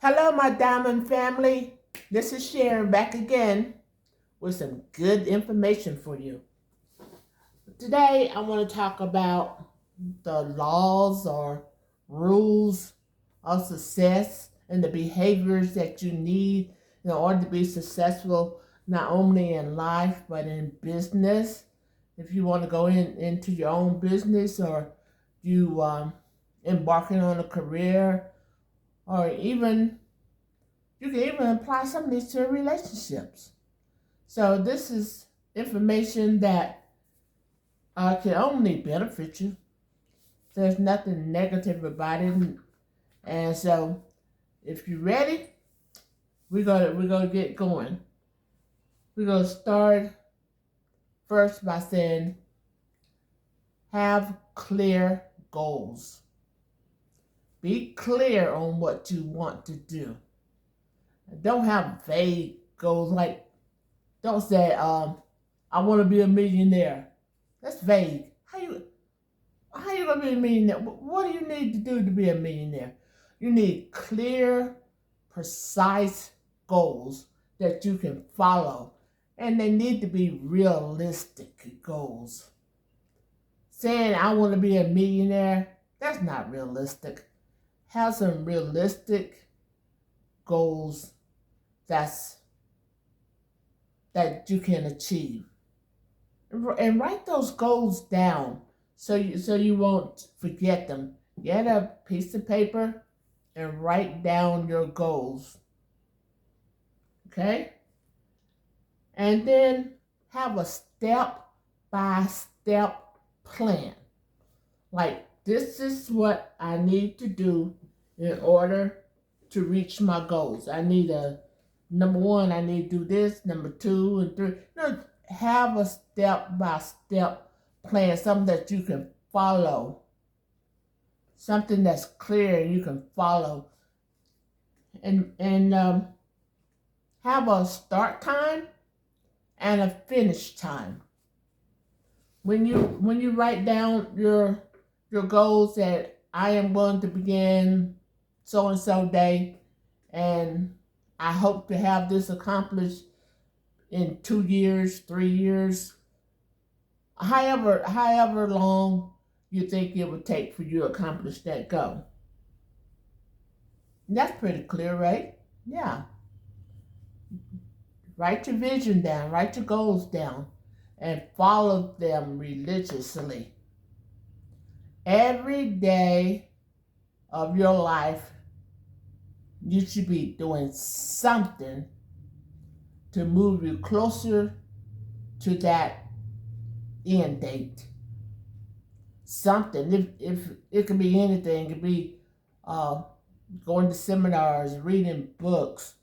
Hello, my diamond family. This is Sharon back again with some good information for you. Today, I want to talk about the laws or rules of success and the behaviors that you need in order to be successful not only in life but in business. If you want to go into your own business or you embarking on a career or even you can even apply some of these to relationships. So this is information that can only benefit you. There's nothing negative about it, and so if you're ready, we're gonna get going. We're gonna start first by saying have clear goals. Be clear on what you want to do. Don't have vague goals like don't say I want to be a millionaire. That's vague. How you gonna be a millionaire? What do you need to do to be a millionaire? You need clear, precise goals that you can follow, and they need to be realistic goals. Saying I want to be a millionaire, that's not realistic. Have some realistic goals that's that you can achieve, and write those goals down so you won't forget them. Get a piece of paper and write down your goals. Okay? And then have a step by step plan. Like, this is what I need to do in order to reach my goals. I need a number one, I need to do this, number two and three. No, have a step by step plan, something that you can follow, something that's clear and you can follow, and have a start time and a finish time. When you write down your goals that I am going to begin so and so day, and I hope to have this accomplished in 2 years, 3 years, however long you think it would take for you to accomplish that goal. And that's pretty clear, right? Yeah. Write your vision down, write your goals down, and follow them religiously. Every day of your life, you should be doing something to move you closer to that end date. Something. If it can be anything, it could be uh, going to seminars, reading books,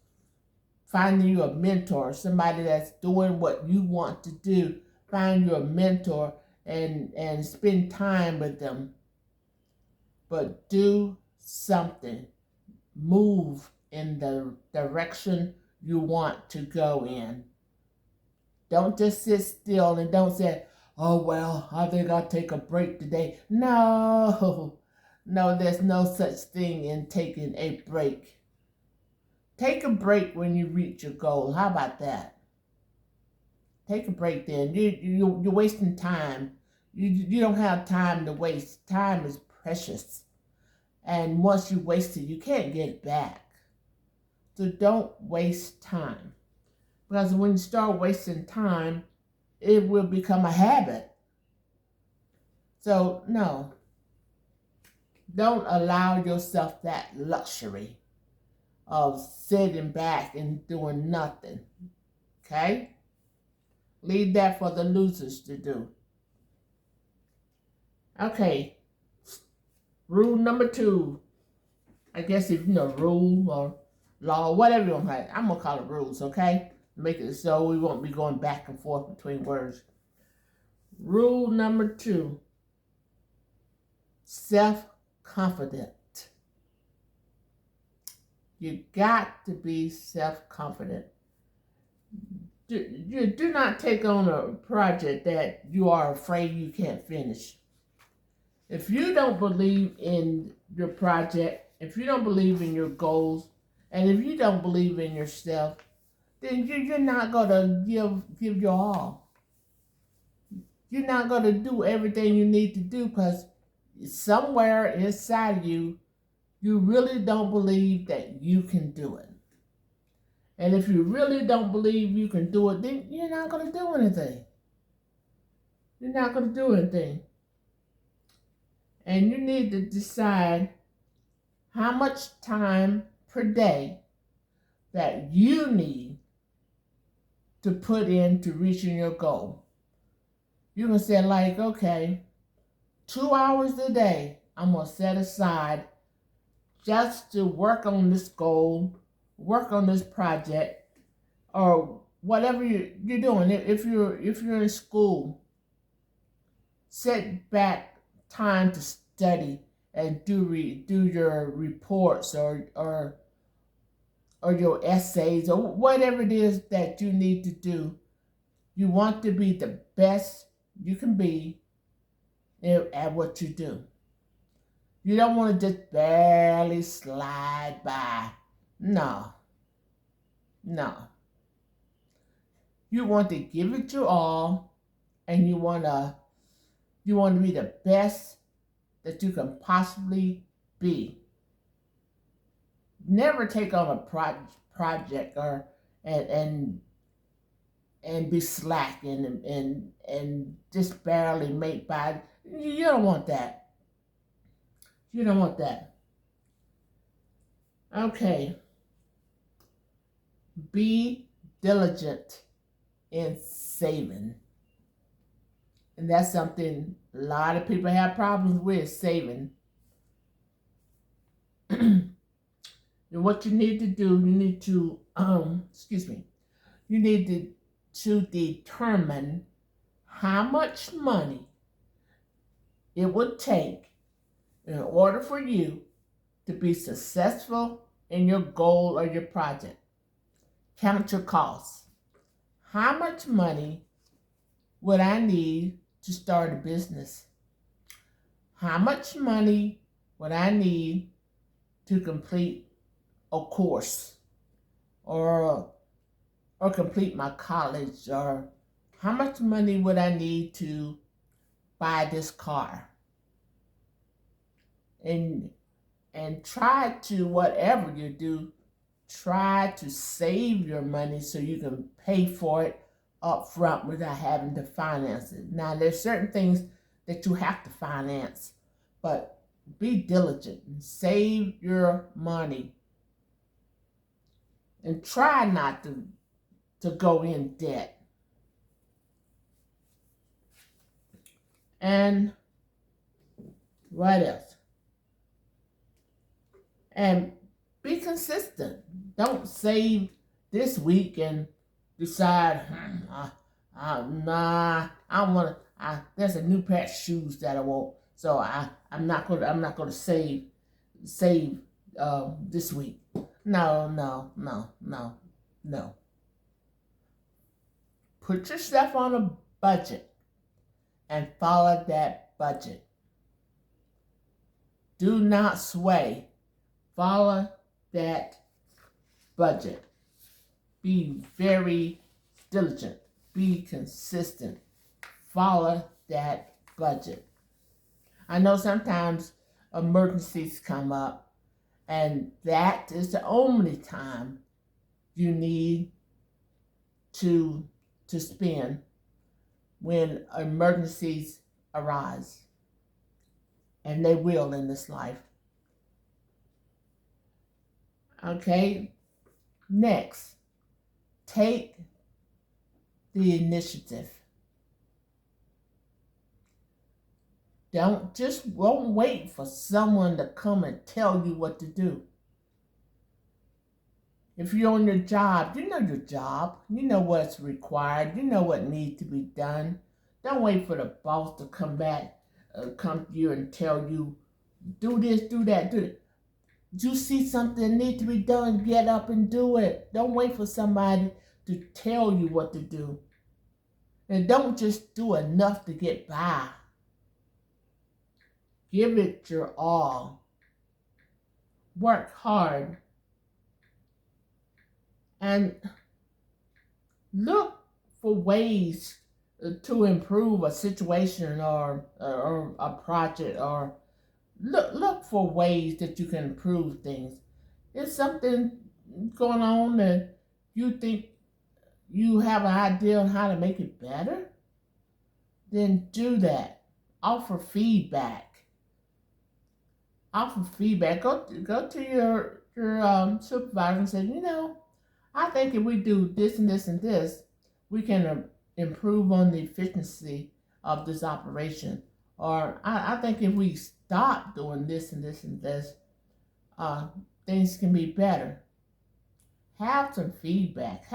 finding you a mentor, somebody that's doing what you want to do. Find you a mentor and spend time with them. But do something. Move in the direction you want to go in. Don't just sit still and don't say, oh, well, I think I'll take a break today. No, there's no such thing in taking a break. Take a break when you reach your goal. How about that? Take a break then. You're wasting time. You don't have time to waste. Time is precious. And once you waste it, you can't get it back. So don't waste time. Because when you start wasting time, it will become a habit. So, no. Don't allow yourself that luxury of sitting back and doing nothing. Okay? Leave that for the losers to do. Okay. Rule number 2. I guess if you know rule or law, whatever you want to call it. I'm going to call it rules, okay? Make it so we won't be going back and forth between words. Rule number 2. Self-confident. You got to be self-confident. Do not take on a project that you are afraid you can't finish. If you don't believe in your project, if you don't believe in your goals, And if you don't believe in yourself, then you're not going to give your all. You're not going to do everything you need to do because somewhere inside of you, you really don't believe that you can do it. And if you really don't believe you can do it, then you're not going to do anything. You're not going to do anything. And you need to decide how much time per day that you need to put into reaching your goal. You can say like, okay, 2 hours a day I'm going to set aside just to work on this goal, work on this project, or whatever you're doing. If you're in school, set back time to study and do your reports or your essays or whatever it is that you need to do. You want to be the best you can be at what you do. You don't want to just barely slide by. No. You want to give it your all, and you want to be the best that you can possibly be. Never take on a project or and be slack and just barely make by. You don't want that. You don't want that. Okay. Be diligent in saving. And that's something a lot of people have problems with, saving. And what you need to do, you need to, you need to determine how much money it would take in order for you to be successful in your goal or your project. Count your costs. How much money would I need to start a business? How much money would I need to complete a course or complete my college? Or how much money would I need to buy this car? And try to, whatever you do, try to save your money so you can pay for it up front without having to finance it. Now, there's certain things that you have to finance, but be diligent and save your money. And try not to go in debt. And what else? And be consistent. Don't save this week and decide, nah, there's a new pair of shoes that I want, so I'm not gonna save this week. No. Put yourself on a budget and follow that budget. Do not sway. Follow that budget. Be very diligent. Be consistent. Follow that budget. I know sometimes emergencies come up, and that is the only time you need to spend when emergencies arise. And they will in this life. Okay, next, take the initiative. Won't wait for someone to come and tell you what to do. If you're on your job, you know your job. You know what's required. You know what needs to be done. Don't wait for the boss to come to you and tell you, do this, do that, do it. You see something need to be done, get up and do it. Don't wait for somebody to tell you what to do. And don't just do enough to get by. Give it your all. Work hard and look for ways to improve a situation or a project, or look for ways that you can improve things. If something going on that you think you have an idea on how to make it better, then do that. Offer feedback. Offer feedback. Go to your supervisor and say, I think if we do this and this and this, we can improve on the efficiency of this operation. Or I think if we stop doing this and this and this, things can be better. Have some feedback.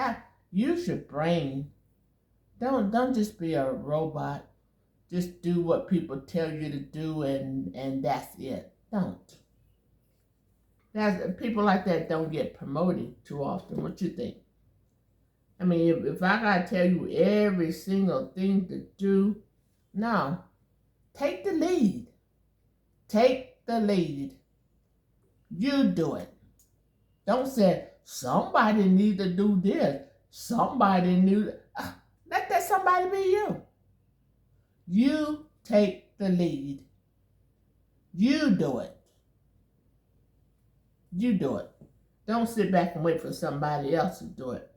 Use your brain. Don't just be a robot. Just do what people tell you to do, and that's it. Don't. People like that don't get promoted too often. What you think? I mean, if I gotta tell you every single thing to do, no. Take the lead. Take the lead. You do it. Don't say somebody need to do this. Somebody need. Let that somebody be you. You take the lead. You do it. You do it. Don't sit back and wait for somebody else to do it.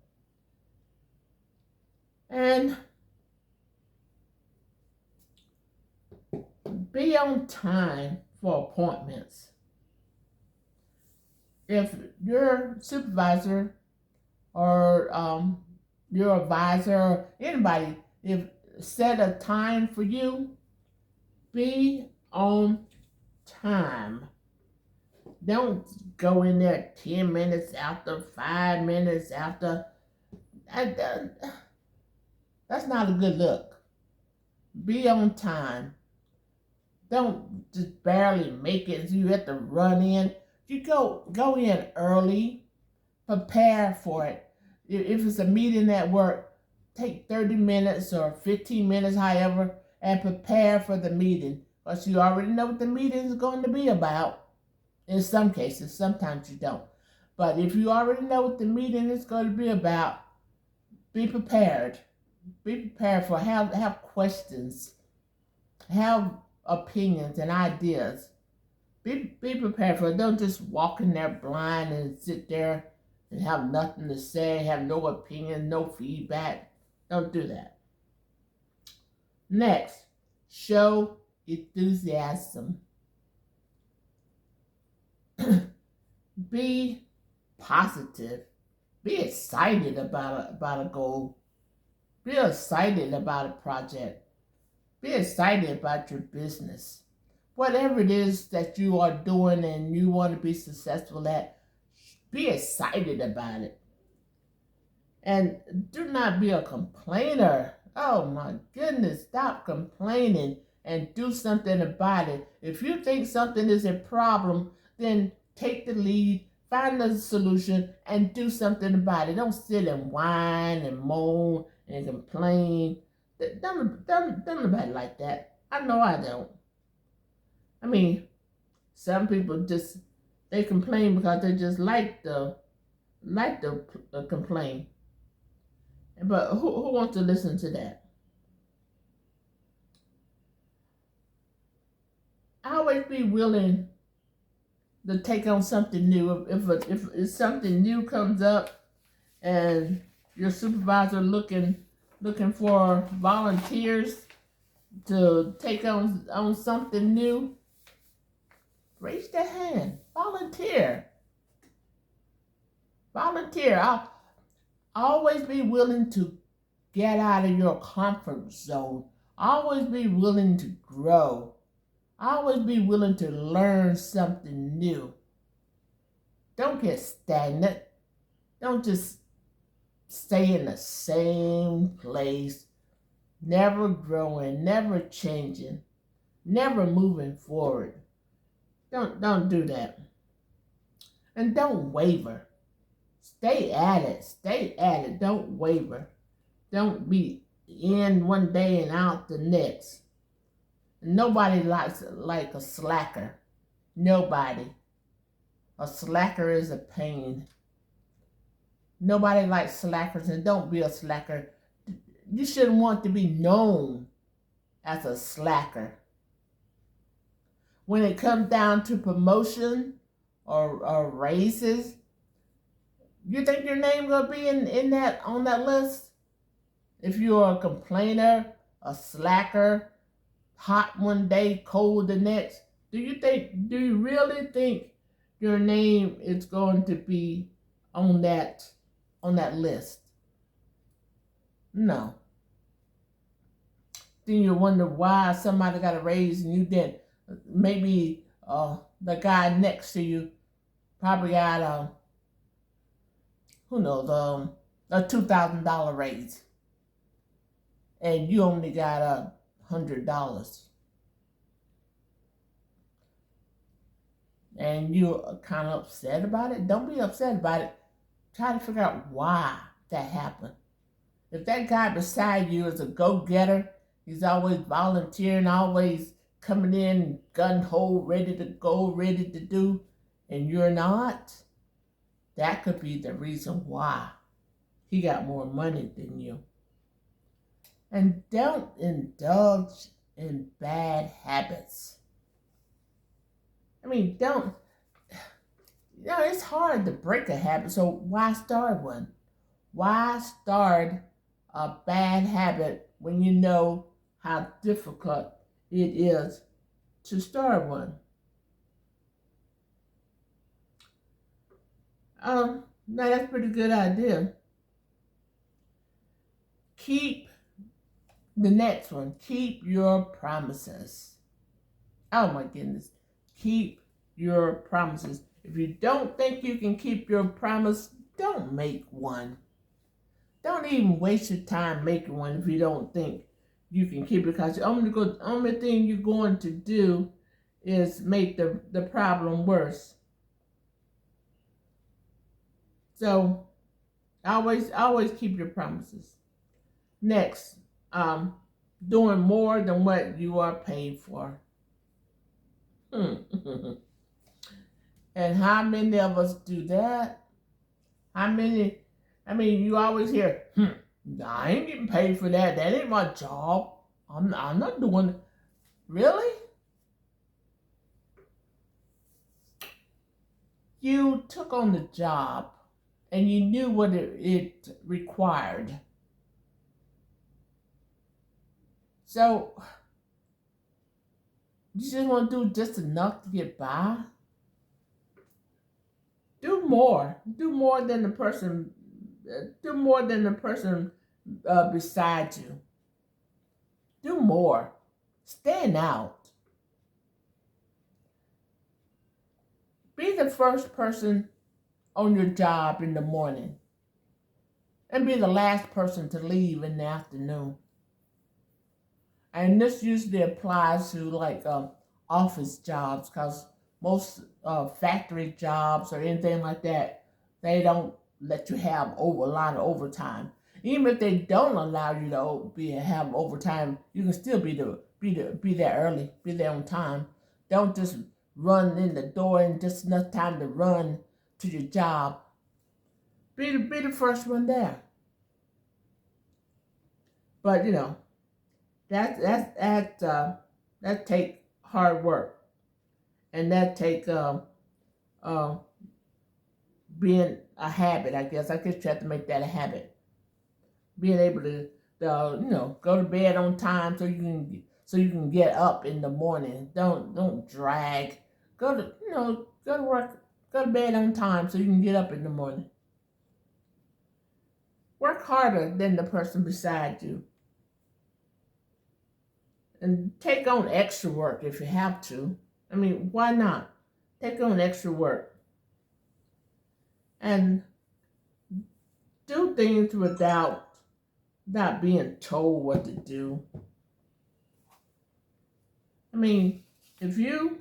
And be on time for appointments. If your supervisor or your advisor or anybody, if set a time for you, be on time. Don't go in there 10 minutes after, 5 minutes after. That's not a good look. Be on time. Don't just barely make it so you have to run in. You go in early, prepare for it. If it's a meeting at work, take 30 minutes or 15 minutes, however, and prepare for the meeting. Because you already know what the meeting is going to be about. In some cases, sometimes you don't. But if you already know what the meeting is going to be about, be prepared. Be prepared for have questions, have opinions and ideas. Be prepared for it. Don't just walk in there blind and sit there and have nothing to say, have no opinion, no feedback. Don't do that. Next, show enthusiasm. Be positive. Be excited about a goal. Be excited about a project. Be excited about your business. Whatever it is that you are doing and you want to be successful at, be excited about it. And do not be a complainer. Oh my goodness, stop complaining and do something about it. If you think something is a problem, then take the lead, find the solution, and do something about it. Don't sit and whine and moan and complain. Don't nobody like that. I know I don't. I mean, some people they complain because they just like to complain. But who wants to listen to that? Always be willing to take on something new. If something new comes up and your supervisor looking for volunteers to take on something new, raise their hand. Volunteer. I'll always be willing to get out of your comfort zone. Always be willing to grow. Always be willing to learn something new. Don't get stagnant. Don't just stay in the same place, never growing, never changing, never moving forward. Don't do that. And don't waver. Stay at it. Don't waver. Don't be in one day and out the next. Nobody likes like a slacker. Nobody. A slacker is a pain. Nobody likes slackers, and don't be a slacker. You shouldn't want to be known as a slacker. When it comes down to promotion or raises, you think your name gonna be in that on that list? If you're a complainer, a slacker, hot one day, cold the next, do you really think your name is going to be on that list? No. Then you wonder why somebody got a raise and you didn't. Maybe the guy next to you probably got who knows, a $2,000 raise, and you only got $100, and you're kind of upset about it. Don't be upset about it. Try to figure out why that happened. If that guy beside you is a go-getter, he's always volunteering, always coming in gun ho, ready to go, ready to do, and you're not, that could be the reason why he got more money than you. And don't indulge in bad habits. I mean, don't, it's hard to break a habit, so why start one? Why start a bad habit when you know how difficult it is to start one? Now that's a pretty good idea. Keep the next one. Keep your promises. Oh my goodness. Keep your promises. If you don't think you can keep your promise, don't make one. Don't even waste your time making one if you don't think you can keep it, because the only thing you're going to do is make the problem worse. So always keep your promises. Next, doing more than what you are paid for. And how many of us do that? How many? I mean, you always hear, I ain't getting paid for that. That ain't my job. I'm not doing it. Really? You took on the job and you knew what it required. So, you just want to do just enough to get by? Do more. Do more than the person. Do more than the person beside you. Do more. Stand out. Be the first person on your job in the morning, and be the last person to leave in the afternoon. And this usually applies to like office jobs, because most factory jobs or anything like that, they don't let you have a lot of overtime. Even if they don't allow you to have overtime, you can still be there early, be there on time. Don't just run in the door and just enough time to run to your job. Be the first one there. But that take hard work, and that take being a habit. I guess you have to make that a habit. Being able to go to bed on time so you can get up in the morning. Don't drag. Go to work. Go to bed on time so you can get up in the morning. Work harder than the person beside you. And take on extra work if you have to. I mean, why not? Take on extra work. And do things without not being told what to do. I mean, if you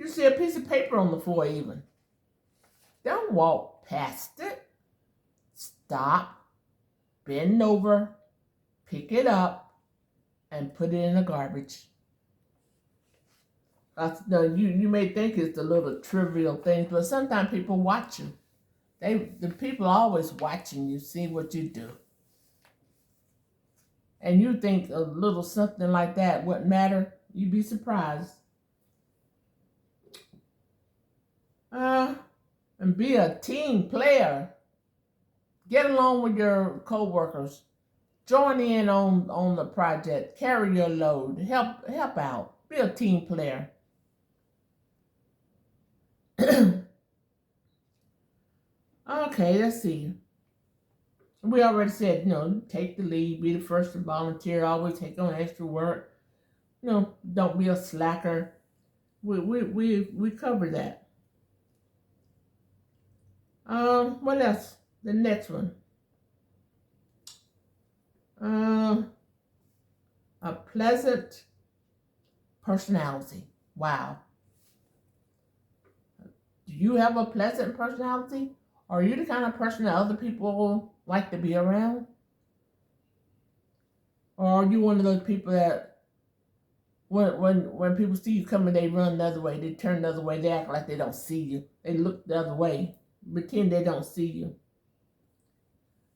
see a piece of paper on the floor even, don't walk past it. Stop, bend over, pick it up, and put it in the garbage. You may think it's the little trivial things, but sometimes people watch you. The people are always watching you, see what you do. And you think a little something like that wouldn't matter, you'd be surprised. And be a team player. Get along with your co-workers. Join in on the project. Carry your load. Help out. Be a team player. Okay, let's see. We already said, take the lead, be the first to volunteer, always take on extra work. Don't be a slacker. We covered that. What else? The next one. A pleasant personality. Wow. Do you have a pleasant personality? Are you the kind of person that other people like to be around? Or are you one of those people that when people see you coming, they run the other way, they turn the other way, they act like they don't see you. They look the other way, pretend they don't see you.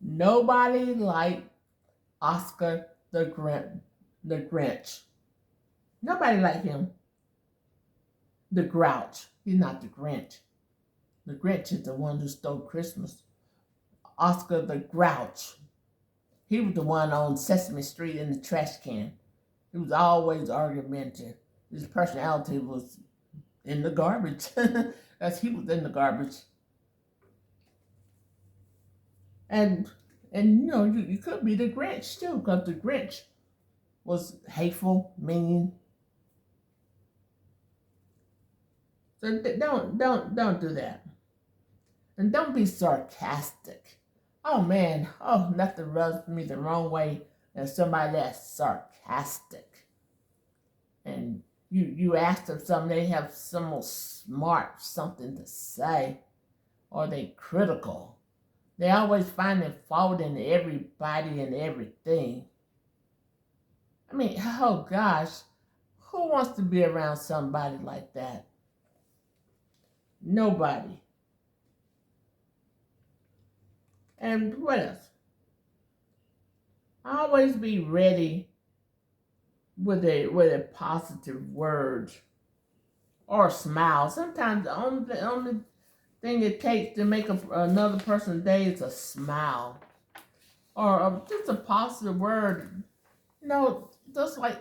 Nobody like Oscar the Grinch. Nobody like him. The Grouch. He's not the Grinch. The Grinch is the one who stole Christmas. Oscar the Grouch. He was the one on Sesame Street in the trash can. He was always argumentative. His personality was in the garbage. He was in the garbage. And you could be the Grinch too, because the Grinch was hateful, mean. So don't do that. And don't be sarcastic. Oh man, nothing rubs me the wrong way than somebody that's sarcastic. And you ask them something, they have some smart something to say, or they critical. They always finding fault in everybody and everything. I mean, oh gosh, who wants to be around somebody like that? Nobody. And what else? Always be ready with a positive word or a smile. Sometimes the only thing it takes to make another person's day is a smile or just a positive word. Just like,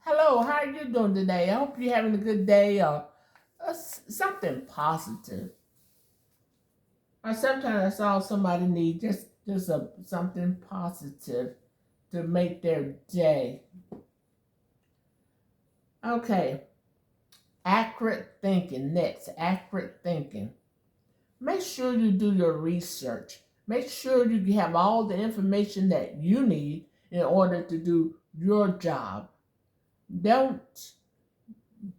hello, how are you doing today? I hope you're having a good day, or something positive. Or sometimes that's all somebody needs, just something positive to make their day. Okay, accurate thinking. Next, accurate thinking. Make sure you do your research. Make sure you have all the information that you need in order to do your job. Don't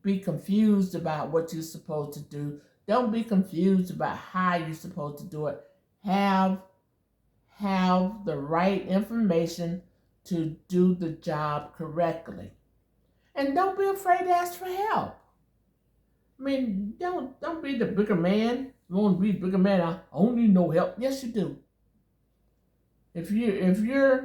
be confused about what you're supposed to do. Don't be confused about how you're supposed to do it. Have the right information to do the job correctly. And don't be afraid to ask for help. I mean, don't be the bigger man. You want to be the bigger man, I don't need no help. Yes, you do. If you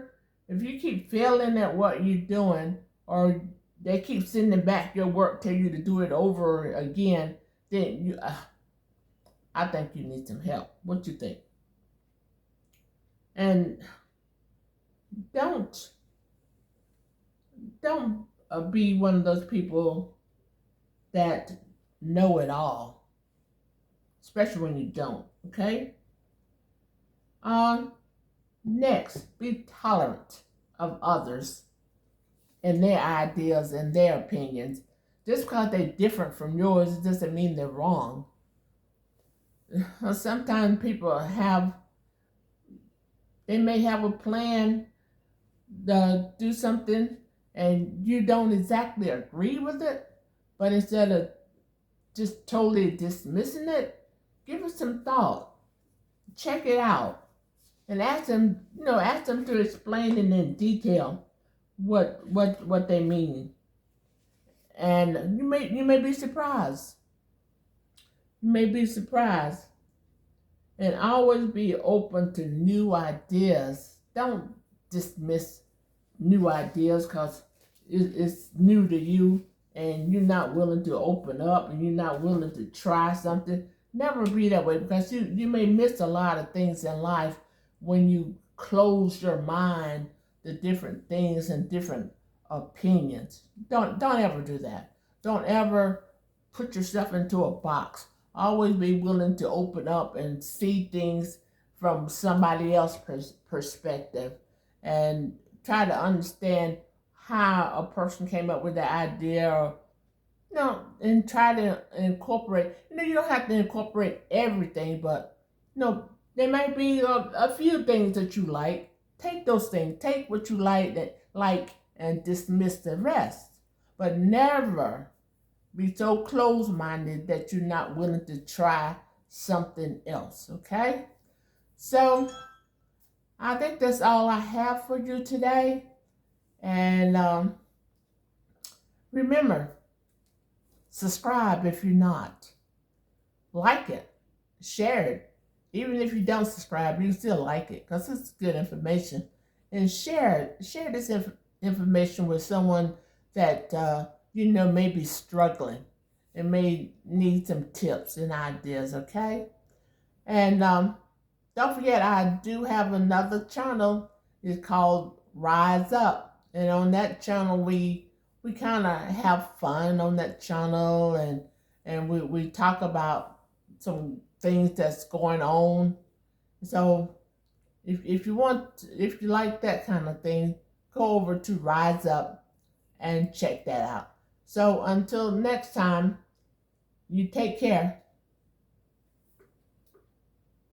keep failing at what you're doing, or they keep sending back your work, tell you to do it over again, then I think you need some help. What you think? And don't be one of those people that know it all, especially when you don't. Okay. Next, be tolerant of others and their ideas and their opinions. Just because they're different from yours, it doesn't mean they're wrong. Sometimes people they may have a plan to do something and you don't exactly agree with it, but instead of just totally dismissing it, give it some thought. Check it out and ask them to explain it in detail what they mean. And you may be surprised. You may be surprised. And always be open to new ideas. Don't dismiss new ideas because it's new to you and you're not willing to open up and you're not willing to try something. Never be that way because you may miss a lot of things in life when you close your mind to different things and different opinions. Don't ever do that. Don't ever put yourself into a box. Always be willing to open up and see things from somebody else's perspective and try to understand how a person came up with the idea or and try to incorporate. You don't have to incorporate everything, but there might be a few things that you like. Take those things. Take what you like, and dismiss the rest. But never be so close-minded that you're not willing to try something else. Okay? So I think that's all I have for you today. And remember, subscribe if you're not. Like it. Share it. Even if you don't subscribe, you still like it because it's good information. And share it. Share this information with someone that may be struggling and may need some tips and ideas, okay? And don't forget, I do have another channel. It's called Rise Up. And on that channel, we kind of have fun on that channel. And we talk about some things that's going on. So if you like that kind of thing, go over to Rise Up and check that out. So until next time, you take care.